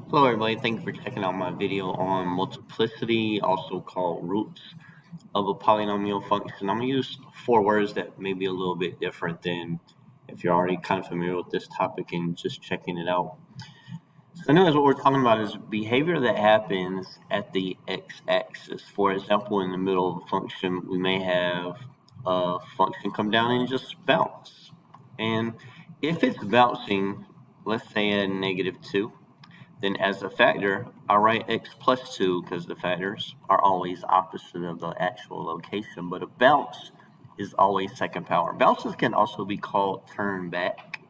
Hello everybody, thank you for checking out my video on multiplicity, also called roots of a polynomial function. I'm going to use four words that may be a little bit different than if you're already kind of familiar with this topic and just checking it out. So anyways, what we're talking about is behavior that happens at the x-axis. For example, in the middle of a function, we may have a function come down and just bounce. And if it's bouncing, let's say at -2, then as a factor, I write x plus 2 because the factors are always opposite of the actual location, but a bounce is always second power. Bounces can also be called turn back.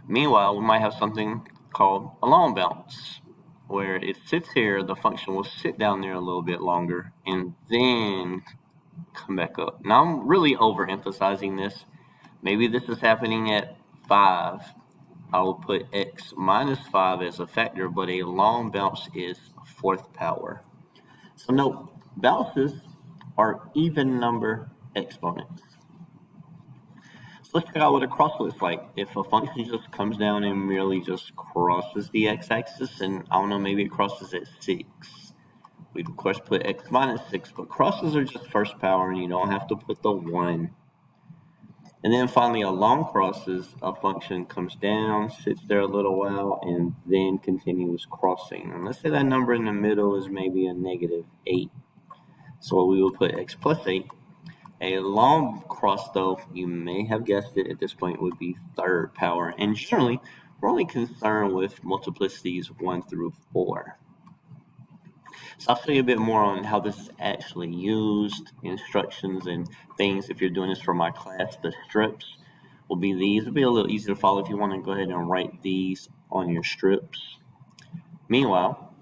Meanwhile, we might have something called a long bounce, where it sits here, the function will sit down there a little bit longer, and then come back up. Now I'm really overemphasizing this. Maybe this is happening at 5. I will put x minus 5 as a factor, but a long bounce is fourth power. So note, bounces are even number exponents. So let's check out what a cross looks like. If a function just comes down and merely just crosses the x-axis, and I don't know, maybe it crosses at 6. We'd of course put x minus 6, but crosses are just first power and you don't have to put the 1. And then finally, a long crosses, a function comes down, sits there a little while, and then continues crossing. And let's say that number in the middle is maybe a -8. So we will put x plus 8. A long cross, though, you may have guessed it at this point, would be third power. And generally, we're only concerned with multiplicities 1 through 4. So I'll show you a bit more on how this is actually used, instructions and things. If you're doing this for my class, the strips will be these. It'll be a little easier to follow if you want to go ahead and write these on your strips. Meanwhile,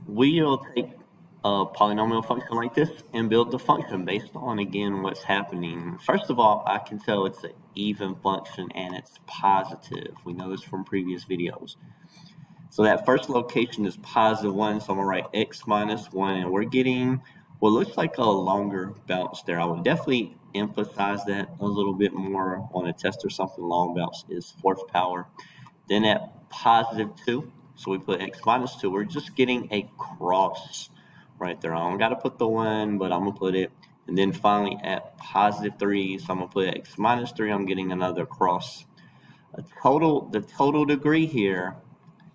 we'll take a polynomial function like this and build the function based on, again, what's happening. First of all, I can tell it's an even function and it's positive. We know this from previous videos. So that first location is +1, so I'm going to write x minus 1, and we're getting what looks like a longer bounce there. I would definitely emphasize that a little bit more on a test or something. Long bounce is fourth power. Then at +2, so we put x minus 2, we're just getting a cross right there. I don't got to put the 1, but I'm going to put it. And then finally at +3, so I'm going to put x minus 3, I'm getting another cross. The total degree here,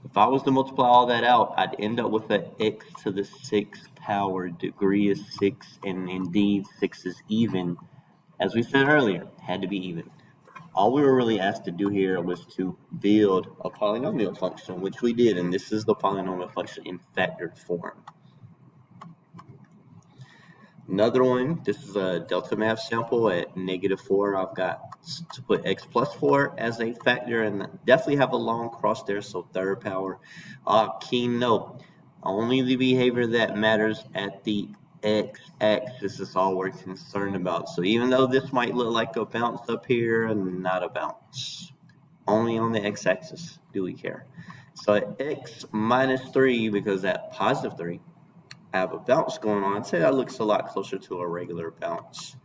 if I was to multiply all that out, I'd end up with an x to the 6th power. Degree is 6, and indeed 6 is even. As we said earlier, had to be even. All we were really asked to do here was to build a polynomial function, which we did, and this is the polynomial function in factored form. Another one, this is a delta math sample at -4. I've got to put x plus 4 as a factor and definitely have a long cross there, so third power. Key note, only the behavior that matters at the x-axis is all we're concerned about. So even though this might look like a bounce up here, not a bounce. Only on the x-axis do we care. So at x minus 3, because at +3, have a bounce going on. I'd say that looks a lot closer to a regular bounce.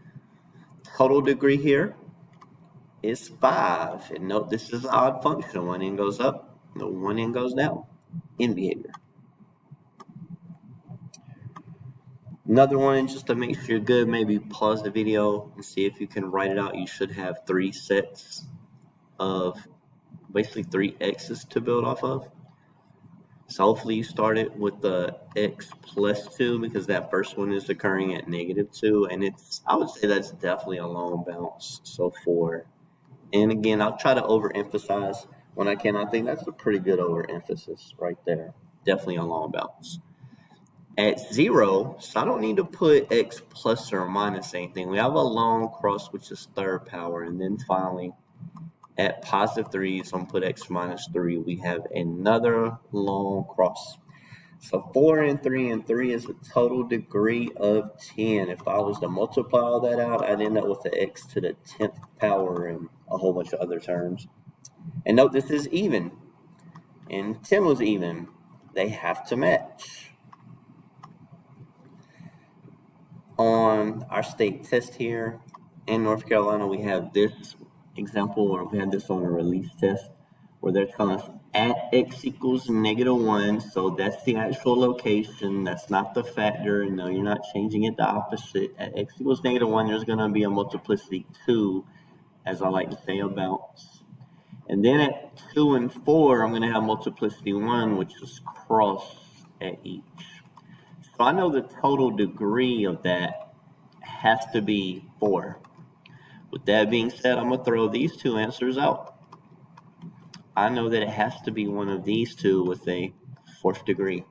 Total degree here is 5. And note this is an odd function. One end goes up, the one end goes down in behavior. Another one, just to make sure you're good, maybe pause the video and see if you can write it out. You should have 3 sets of basically 3 x's to build off of. So hopefully you started with the x plus 2 because that first one is occurring at -2, and I would say that's definitely a long bounce. So 4. And again, I'll try to overemphasize when I can. I think that's a pretty good overemphasis right there. Definitely a long bounce. At 0, so I don't need to put x plus or minus anything. We have a long cross, which is third power, and then finally at +3, so I'm going to put x minus 3, we have another long cross. So 4 and 3, and 3 is a total degree of 10. If I was to multiply all that out, I'd end up with the x to the 10th power and a whole bunch of other terms. And note this is even, and 10 was even. They have to match. On our state test here in North Carolina, we have this example, or we had this on a release test, where they're telling us at x equals -1, so that's the actual location, that's not the factor. No, you're not changing it the opposite. At x equals -1, there's going to be a multiplicity 2, as I like to say, a bounce. And then at 2 and 4, I'm going to have multiplicity 1, which is cross at each. So I know the total degree of that has to be 4. With that being said, I'm going to throw these two answers out. I know that it has to be one of these two with a 4th degree.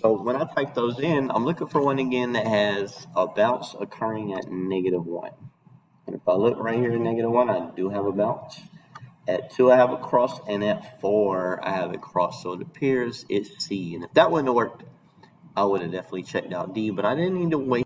So when I type those in, I'm looking for one again that has a bounce occurring at -1. And if I look right here at -1, I do have a bounce. At 2, I have a cross, and at 4, I have a cross. So it appears it's C. And if that wouldn't have worked, I would have definitely checked out D, but I didn't need to wait